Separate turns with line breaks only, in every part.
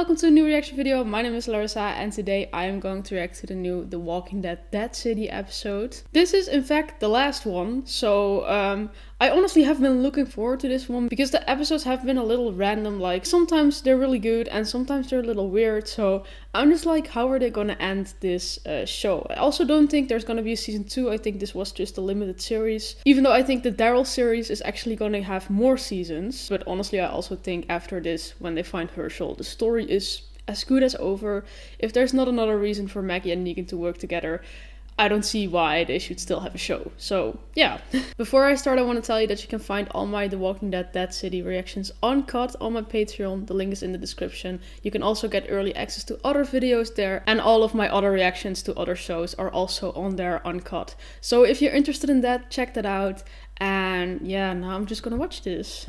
welcome to a new reaction video. My name is Larissa and today I am going to react to the new The Walking Dead Dead City episode. This is in fact the last one, so I honestly have been looking forward to this one because the episodes have been a little random, like sometimes they're really good and sometimes they're a little weird, so I'm just like, how are they gonna end this show? I also don't think there's gonna be a season 2, I think this was just a limited series, even though I think the Daryl series is actually gonna have more seasons, but honestly I also think after this, when they find Herschel, the story is as good as over. If there's not another reason for Maggie and Negan to work together, I don't see why they should still have a show. So yeah. Before I start, I want to tell you that you can find all my The Walking Dead Dead City reactions uncut on my Patreon. The link is in the description. You can also get early access to other videos there, and all of my other reactions to other shows are also on there uncut. So if you're interested in that, check that out. And yeah, now I'm just gonna watch this.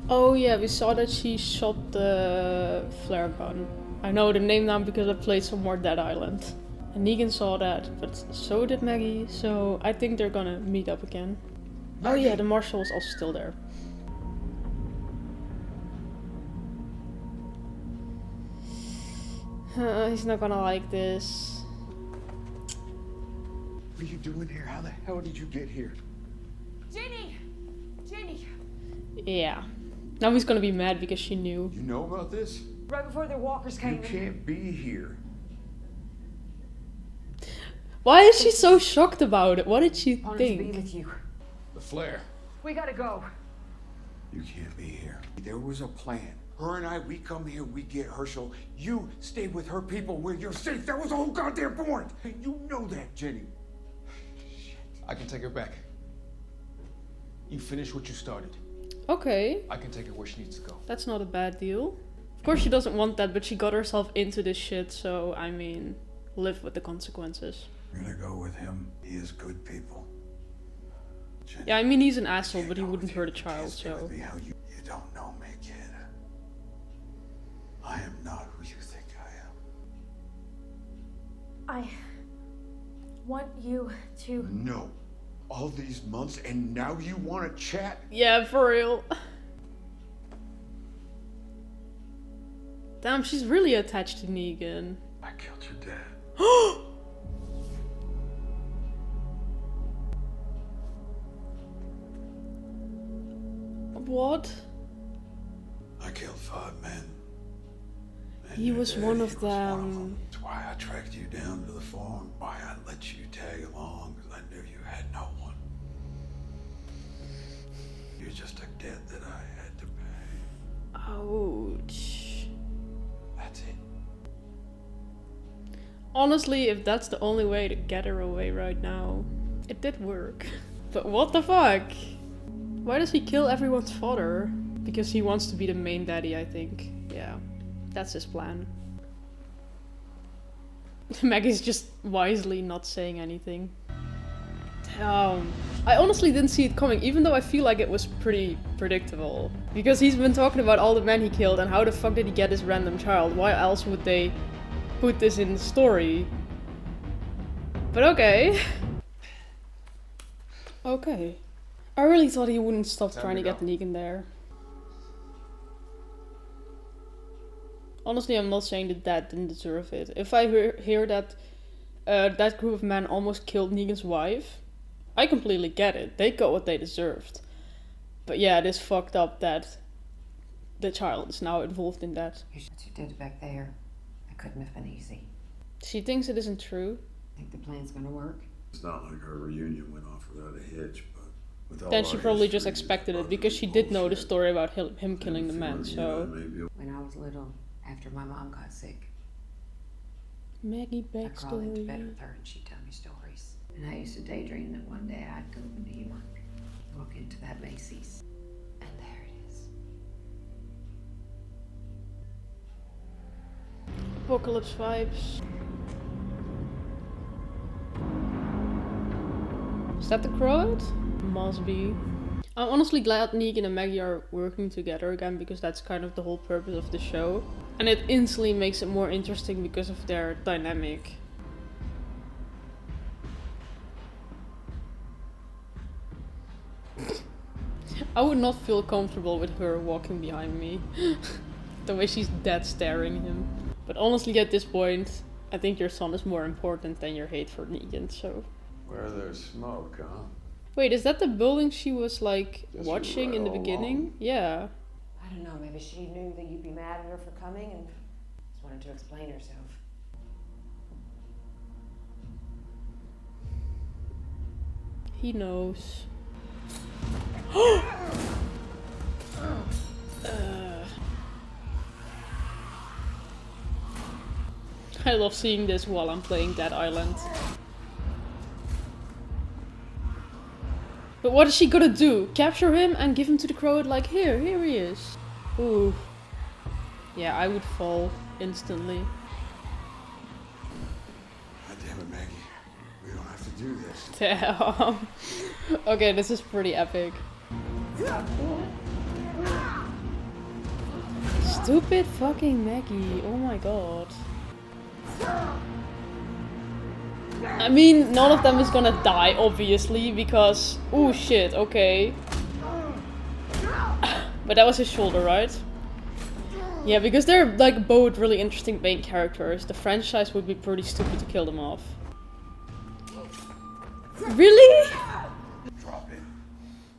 Oh yeah, we saw that she shot the flare gun. I know the name now because I played some more Dead Island. And Negan saw that, but so did Maggie, so I think they're gonna meet up again. Maggie. Oh yeah, the marshal is also still there. He's not gonna like this.
What are you doing here? How the hell did you get here?
Jenny! Jenny!
Yeah. Now he's gonna be mad because she knew.
You know about this?
Right before the walkers came
You can't be here.
Why is she so shocked about it? What did she
Wanted to be
think?
with you.
The flare.
We gotta go.
You can't be here. There was a plan. Her and I, we come here, we get Herschel. You stay with her people where you're safe. That was the whole goddamn point. You know that, Jenny.
Shit. I can take her back. You finish what you started.
Okay.
I can take her where she needs to go.
That's not a bad deal. Of course she doesn't want that, but she got herself into this shit, so I mean, live with the consequences.
You're gonna go with him. He is good people. Jenny,
Yeah, I mean he's an asshole, but he wouldn't hurt a child,
stay with
so...
me how you don't know me, kid. I am not who you think I am.
I want you to...
No. All these months and now you want to chat?
Yeah, for real. Damn, she's really attached to Negan.
I killed your dad.
What?
I killed 5 men. And
He
your
was
daddy
one
was
of
one
them.
That's why I tracked you down to the farm. Why I let you tag along, because I knew you had no one. You're just a debt that I had to pay.
Ouch.
That's it.
Honestly, if that's the only way to get her away right now, it did work. But what the fuck? Why does he kill everyone's father? Because he wants to be the main daddy, I think. Yeah, that's his plan. Maggie's just wisely not saying anything. Damn. I honestly didn't see it coming, even though I feel like it was pretty predictable. Because he's been talking about all the men he killed and how the fuck did he get this random child? Why else would they put this in the story? But okay. Okay. I really thought he wouldn't stop trying to get Negan there. Honestly, I'm not saying that Dad didn't deserve it. If I hear that that group of men almost killed Negan's wife, I completely get it. They got what they deserved. But yeah, it is fucked up that the child is now involved in that.
What you did back there, it couldn't have been easy.
She thinks it isn't true.
Think the plan's gonna work?
It's not like our reunion went off without a hitch, but with all
Then she
our
probably just
history,
expected it
it's
because she did know the
bullshit.
story about him killing the
And
men,
for you,
so...
maybe
When I was little, after my mom got sick,
Maggie
I'd crawl into bed
backstory.
with her and she'd tell me stories. And I used to daydream that one day I'd go to New York, walk into that Macy's, and there it is.
Apocalypse vibes. Is that the crowd? Must be. I'm honestly glad Negan and Maggie are working together again because that's kind of the whole purpose of the show. And it instantly makes it more interesting because of their dynamic. I would not feel comfortable with her walking behind me. The way she's dead staring him. But honestly, at this point, I think your son is more important than your hate for Negan, so...
Where there's smoke, huh?
Wait, is that the building she was, like,
Guess
watching
you
in the
were all
beginning?
alone.
Yeah.
I don't know, maybe she knew that you'd be mad at her for coming and just wanted to explain herself.
He knows. I love seeing this while I'm playing Dead Island. But what is she gonna do? Capture him and give him to the crow like, here he is. Ooh. Yeah, I would fall instantly.
God damn it, Maggie. We don't have to do this.
Damn. Okay, this is pretty epic. Stupid fucking Maggie. Oh my god. I mean, none of them is gonna die, obviously, because... Oh shit, okay. But that was his shoulder, right? Yeah, because they're like both really interesting main characters. The franchise would be pretty stupid to kill them off. Really?
Drop it.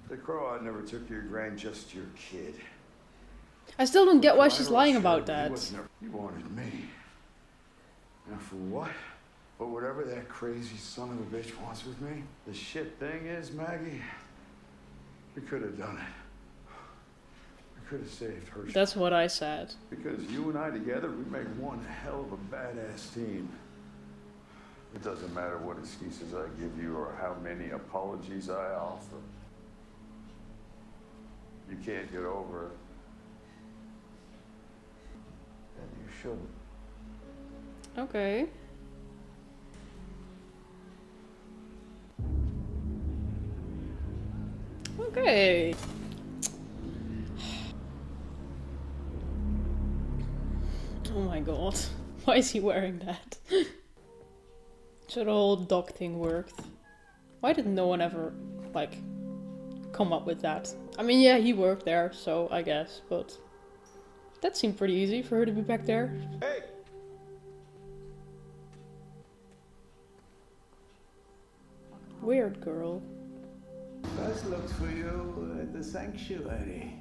The crow I never took your grand, just your kid.
I still don't get why she's
Miro
lying
showed
about
me
that.
He wanted me. Now for what? But whatever that crazy son of a bitch wants with me, the shit thing is, Maggie, we could have done it. We could have saved her.
That's what I said.
Because you and I together, we make one hell of a badass team. It doesn't matter what excuses I give you or how many apologies I offer. You can't get over it. And you shouldn't.
Okay. Okay. Oh my god. Why is he wearing that? So the whole dog thing worked. Why did no one ever, like, come up with that? I mean, yeah, he worked there, so I guess, but... That seemed pretty easy for her to be back there.
Hey!
Weird girl.
First looked for you at the sanctuary.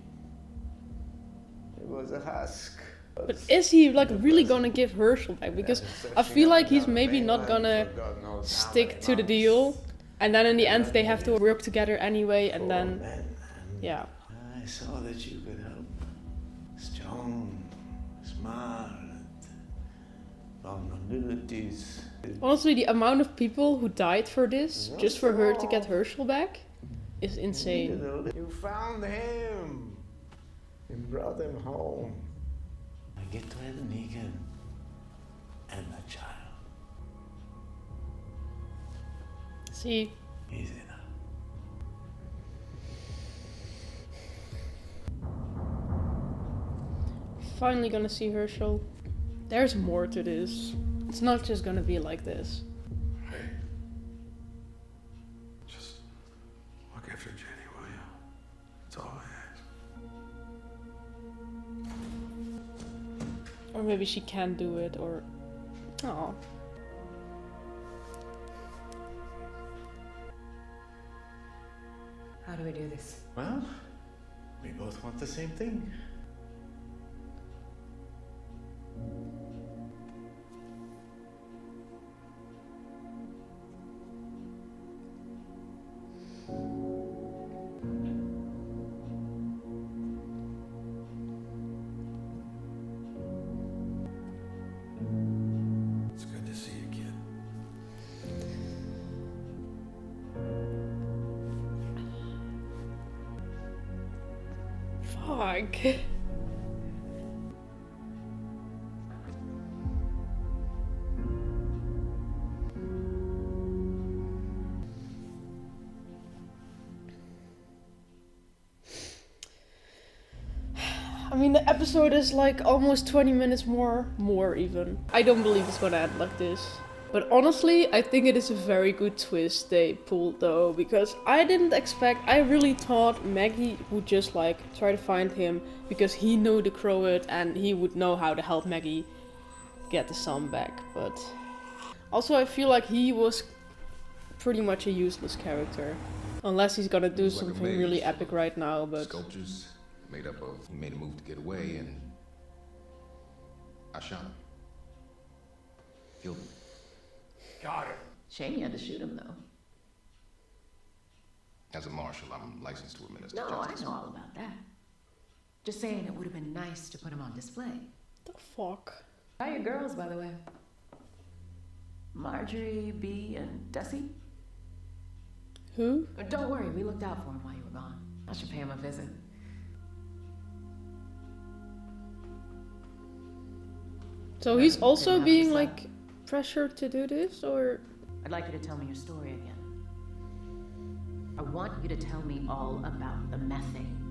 It was a husk.
But is he like really gonna give Herschel back? Because I feel like he's maybe not gonna stick to the deal. And then in the end they have to work together anyway and then... Yeah.
I saw that you could help. Strong, smart, vulnerabilities.
Honestly, the amount of people who died for this, just for her to get Herschel back, is insane.
You found him. You brought him home. I get to have Negan and a child.
See?
Easy enough.
Finally gonna see Herschel. There's more to this. It's not just gonna be like this.
Hey. Just look after Jenny, will you? That's all I ask.
Or maybe she can't do it, or... Oh.
How do we do this?
Well, we both want the same thing.
It's good to see you, kid.
Fuck. I mean, the episode is like almost 20 minutes more even. I don't believe it's gonna end like this. But honestly, I think it is a very good twist they pulled though, because I didn't expect, I really thought Maggie would just like try to find him because he knew the Croat and he would know how to help Maggie get the son back. But also I feel like he was pretty much a useless character. Unless he's gonna do something really epic right now, but...
Sculptures made up of, he made a move to get away and I shot him. Killed him.
Got it.
Shame you had to shoot him, though.
As a marshal, I'm licensed to administer
No,
justice.
I know all about that. Just saying it would have been nice to put him on display.
The fuck?
How are your girls, by the way? Marjorie, Bea, and Desi?
Who?
Don't worry, we looked out for him while you were gone. I should pay him a visit.
So he's also
Didn't have
being
to
like pressured to do this, or?
I'd like you to tell me your story again. I want you to tell me all about the methane.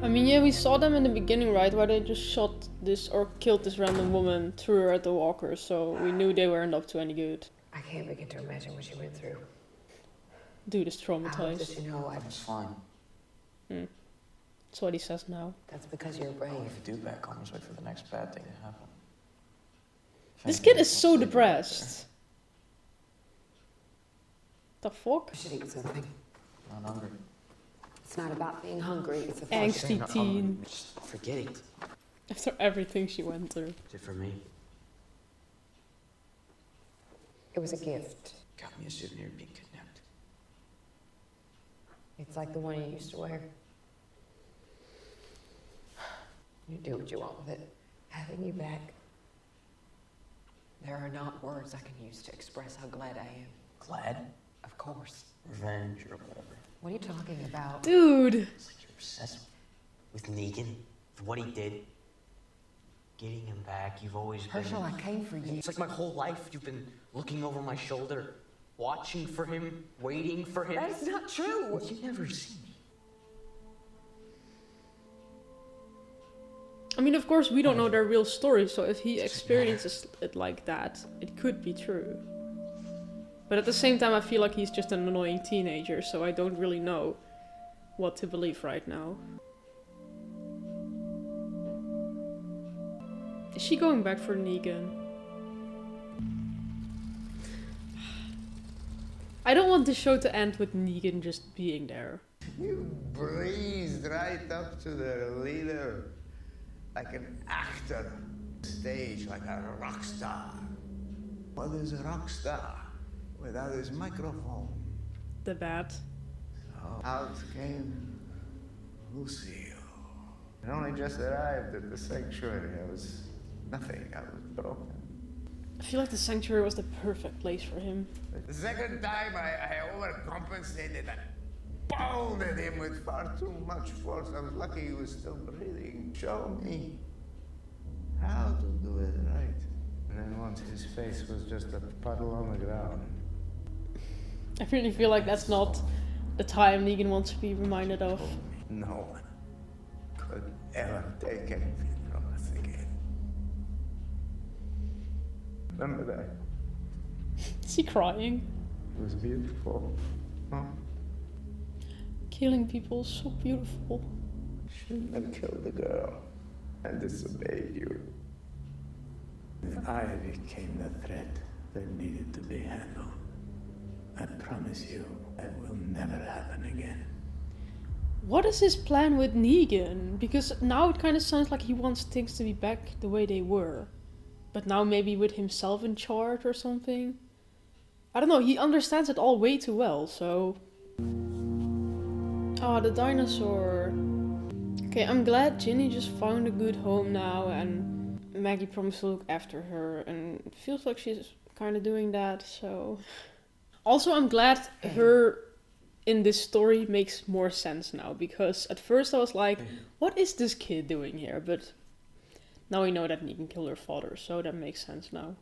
I mean, yeah, we saw them in the beginning, right? Where they just shot this or killed this random woman, threw her at the walker, so we knew they weren't up to any good.
I can't begin to imagine what you went through.
Dude is
I hope
traumatized.
that you know I
was fine.
That's what he says now.
That's because you're brave.
If you do back home, just wait for the next bad thing to happen.
This kid is so depressed. The fuck?
You should eat something.
I'm not hungry.
It's not about being hungry, it's a
Angsty teen.
Just forget it.
After everything she went through.
Is it for me?
It was a gift.
Got me a souvenir being kidnapped.
It's like the one you used to wear. You do what you want with it. Having you back. There are not words I can use to express how glad I am.
Glad?
Of course.
Revenge or whatever.
What are you talking about?
Dude!
It's like you're obsessed with Negan, for what he did. Getting him back, you've always been...
Herschel, I came for you.
It's like my whole life you've been looking over my shoulder, watching for him, waiting for him.
That is not true!
You never see me.
I mean, of course, we don't know their real story, so if he experiences it like that, it could be true. But at the same time, I feel like he's just an annoying teenager, so I don't really know what to believe right now. Is she going back for Negan? I don't want the show to end with Negan just being there.
You breezed right up to the leader like an actor. Stage like a rock star. What is a rock star without his microphone?
The bat.
So out came Lucio. I only just arrived at the sanctuary. I was nothing. I was broken.
I feel like the sanctuary was the perfect place for him.
The second time I overcompensated and pounded him with far too much force. I was lucky he was still breathing. Show me how to do it right. And then once his face was just a puddle on the ground.
I really feel like that's not the time Negan wants to be reminded of.
No one could ever take anything from us again. Remember that?
Is he crying?
It was beautiful. Huh?
Killing people is so beautiful.
Shouldn't have killed the girl and disobeyed you. If I became the threat that needed to be handled, I promise you that will never happen again.
What is his plan with Negan? Because now it kind of sounds like he wants things to be back the way they were. But now maybe with himself in charge or something? I don't know, he understands it all way too well, so... Ah, the dinosaur. Okay, I'm glad Ginny just found a good home now and Maggie promised to look after her and it feels like she's kind of doing that, so... Also, I'm glad her in this story makes more sense now, because at first I was like, what is this kid doing here? But now we know that Negan killed her father, so that makes sense now.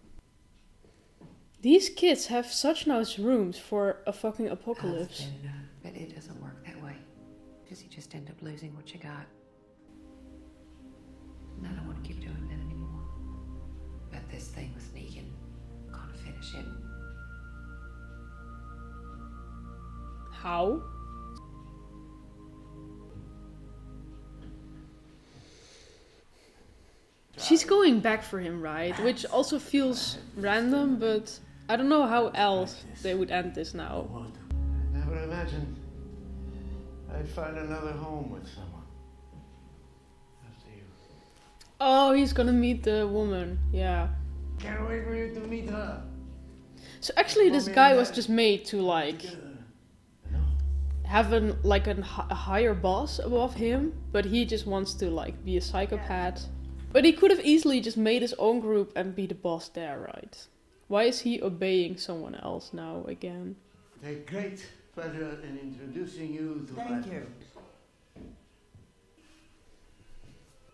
These kids have such nice rooms for a fucking apocalypse.
But it doesn't work that way. Because you just end up losing what you got. And I don't want to keep doing that anymore. But this thing with Negan gonna finish him.
How? She's going back for him, right? Which also feels random, but I don't know how else they would end this now.
I never imagined I'd find another home with someone. After you.
Oh, he's gonna meet the woman. Yeah.
Can't wait for you to meet her.
So actually this guy was just made to like have a higher boss above him, but he just wants to like be a psychopath. But he could have easily just made his own group and be the boss there, right? Why is he obeying someone else now again?
Take great pleasure in introducing you to
Thank you.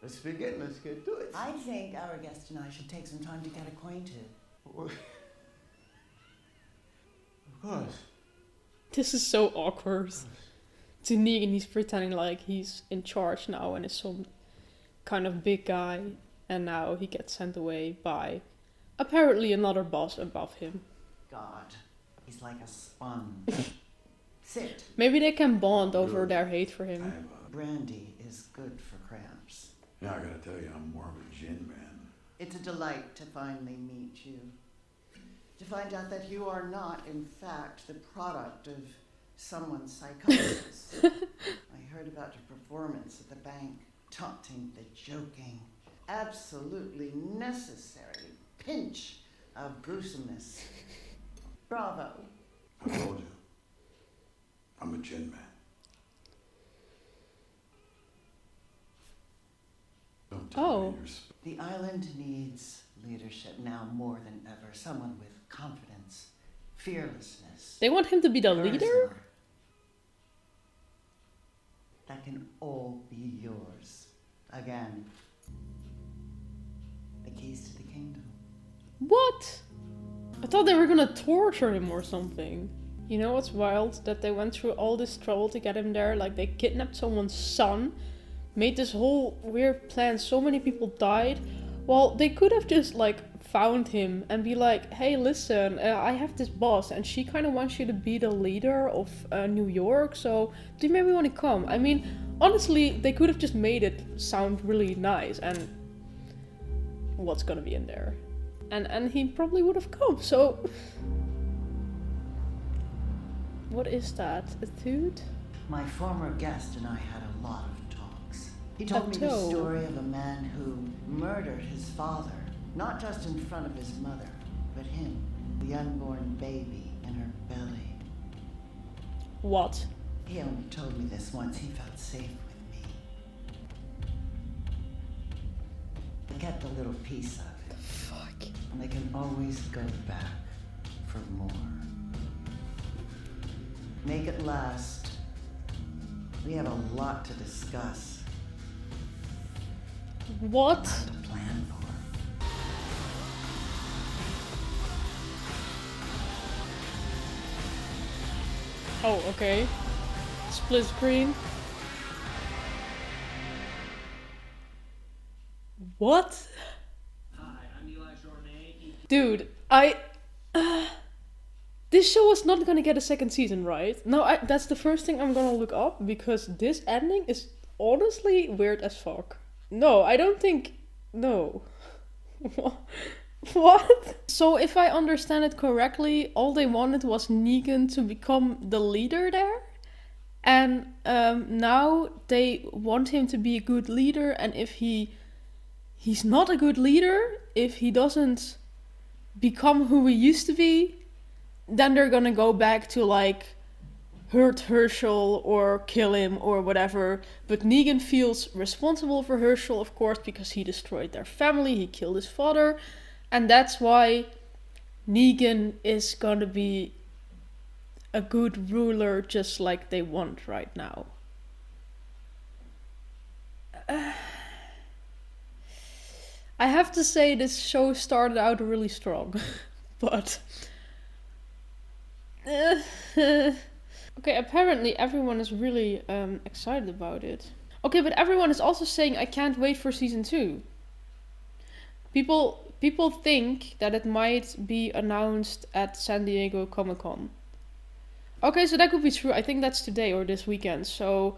Let's begin. Let's get to it.
I think our guest and I should take some time to get acquainted.
Of course.
This is so awkward. To Negan, he's pretending like he's in charge now and is some kind of big guy, and now he gets sent away by apparently another boss above him.
God, he's like a sponge. Sit.
Maybe they can bond over their hate for him.
Brandy is good for cramps.
Yeah, I gotta tell you, I'm more of a gin man.
It's a delight to finally meet you. To find out that you are not, in fact, the product of someone's psychosis. I heard about your performance at the bank. Taunting the joking. Absolutely necessary pinch of gruesomeness. Bravo.
I told you. I'm a gin man. Don't tell me you're
The island needs leadership now more than ever. Someone with confidence, fearlessness.
They want him to be the
charisma.
leader?
That can all be yours. Again. The keys to the kingdom.
What? I thought they were gonna torture him or something. You know what's wild? That they went through all this trouble to get him there. Like, they kidnapped someone's son, made this whole weird plan, so many people died. Well, they could have just, like, found him and be like, hey, listen, I have this boss and she kind of wants you to be the leader of New York, so do you maybe want to come? I mean, honestly, they could have just made it sound really nice, and what's gonna be in there? And he probably would have come, so... What is that? A dude?
My former guest and I had a lot of talks. He told me the story of a man who murdered his father. Not just in front of his mother, but him, the unborn baby in her belly.
What?
He only told me this once he felt safe with me. I kept a little piece of it.
Fuck.
And I can always go back for more. Make it last. We have a lot to discuss.
What?
To plan for.
Oh, okay. Split screen. What?
Hi, I'm Eli Journay.
Dude, this show is not gonna get a second season, right? No, that's the first thing I'm gonna look up, because this ending is honestly weird as fuck. No, I don't think... No. What? So if I understand it correctly, all they wanted was Negan to become the leader there. And now they want him to be a good leader, and if he's not a good leader, if he doesn't become who he used to be, then they're gonna go back to like hurt Herschel or kill him or whatever. But Negan feels responsible for Herschel, of course, because he destroyed their family, he killed his father. And that's why Negan is gonna be a good ruler, just like they want right now. I have to say this show started out really strong, but... Okay, apparently everyone is really excited about it. Okay, but everyone is also saying I can't wait for season 2. People people think that it might be announced at San Diego Comic-Con. Okay, so that could be true. I think that's today or this weekend. So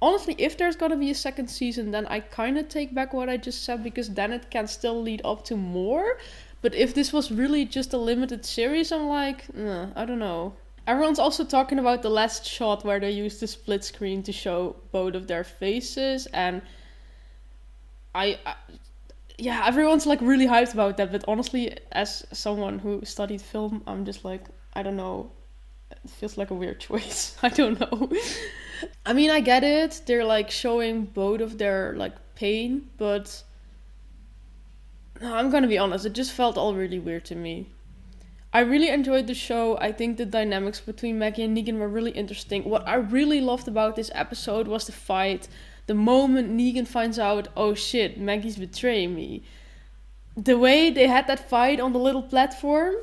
honestly, if there's gonna be a second season, then I kind of take back what I just said, because then it can still lead up to more. But if this was really just a limited series, I'm like, I don't know. Everyone's also talking about the last shot where they used the split screen to show both of their faces, and yeah, everyone's like really hyped about that. But honestly, as someone who studied film, I'm just like, I don't know. It feels like a weird choice. I don't know. I mean, I get it. They're like showing both of their like pain, but I'm gonna be honest, it just felt all really weird to me. I really enjoyed the show. I think the dynamics between Maggie and Negan were really interesting. What I really loved about this episode was the fight. The moment Negan finds out, oh shit, Maggie's betraying me. The way they had that fight on the little platform,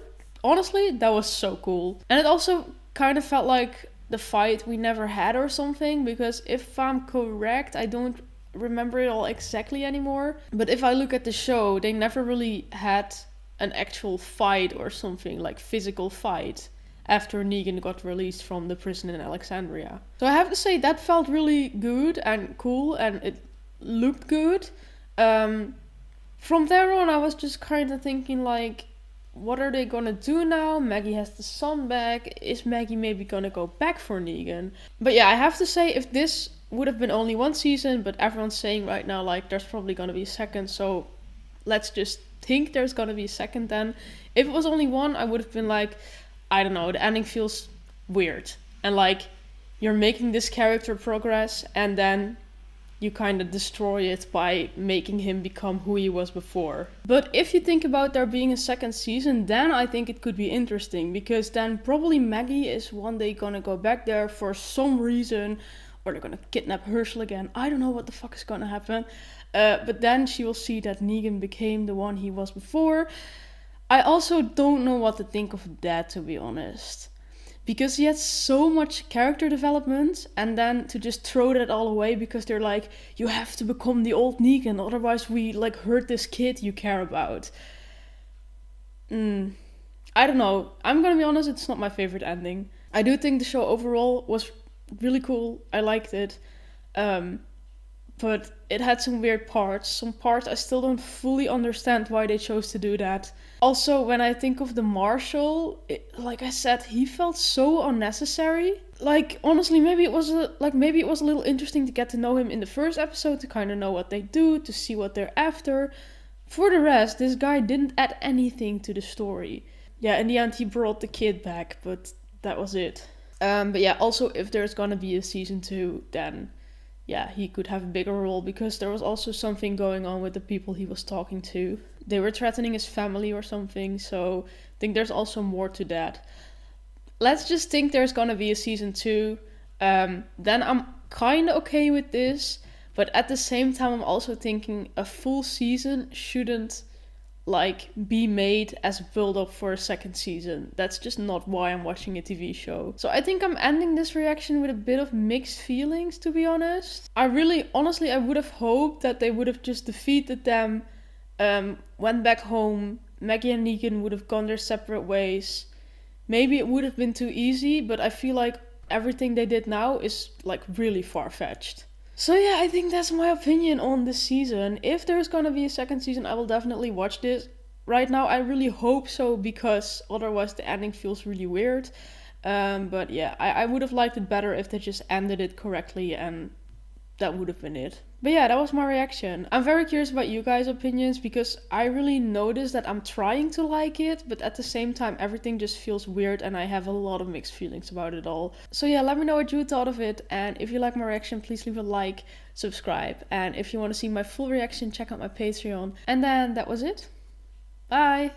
honestly, that was so cool. And it also kind of felt like the fight we never had or something, because if I'm correct, I don't remember it all exactly anymore. But if I look at the show, they never really had an actual fight or something, like physical fight, after Negan got released from the prison in Alexandria. So I have to say that felt really good and cool, and it looked good. From there on, I was just kind of thinking like, what are they gonna do now? Maggie has the son back. Is Maggie maybe gonna go back for Negan? But yeah, I have to say, if this would have been only one season, but everyone's saying right now like there's probably gonna be a second, so let's just think there's gonna be a second then. If it was only one, I would have been like, I don't know, the ending feels weird. And like, you're making this character progress and then you kind of destroy it by making him become who he was before. But if you think about there being a second season, then I think it could be interesting, because then probably Maggie is one day gonna go back there for some reason, or they're gonna kidnap Herschel again. I don't know what the fuck is gonna happen. But then she will see that Negan became the one he was before. I also don't know what to think of that, to be honest. Because he had so much character development, and then to just throw that all away because they're like, you have to become the old Negan, otherwise we like hurt this kid you care about. I don't know. I'm gonna be honest, it's not my favorite ending. I do think the show overall was really cool. I liked it. But it had some weird parts. Some parts I still don't fully understand why they chose to do that. Also, when I think of the Marshal, like I said, he felt so unnecessary. Like, honestly, maybe it was a little interesting to get to know him in the first episode, to kind of know what they do, to see what they're after. For the rest, this guy didn't add anything to the story. Yeah, in the end, he brought the kid back, but that was it. But yeah, also, if there's gonna be a season 2, then yeah, he could have a bigger role, because there was also something going on with the people he was talking to. They were threatening his family or something, so I think there's also more to that. Let's just think there's gonna be a season 2. Then I'm kind of okay with this, but at the same time I'm also thinking a full season shouldn't like be made as a build-up for a second season. That's just not why I'm watching a TV show. So I think I'm ending this reaction with a bit of mixed feelings, to be honest. I would have hoped that they would have just defeated them, went back home, Maggie and Negan would have gone their separate ways. Maybe it would have been too easy, but I feel like everything they did now is like really far-fetched. So yeah, I think that's my opinion on this season. If there's gonna be a second season, I will definitely watch this. Right now, I really hope so, because otherwise the ending feels really weird. But yeah, I would have liked it better if they just ended it correctly, and that would have been it. But yeah, that was my reaction. I'm very curious about you guys' opinions, because I really noticed that I'm trying to like it, but at the same time everything just feels weird and I have a lot of mixed feelings about it all. So yeah, let me know what you thought of it, and if you like my reaction, please leave a like, subscribe, and if you want to see my full reaction, check out my Patreon. And then that was it. Bye!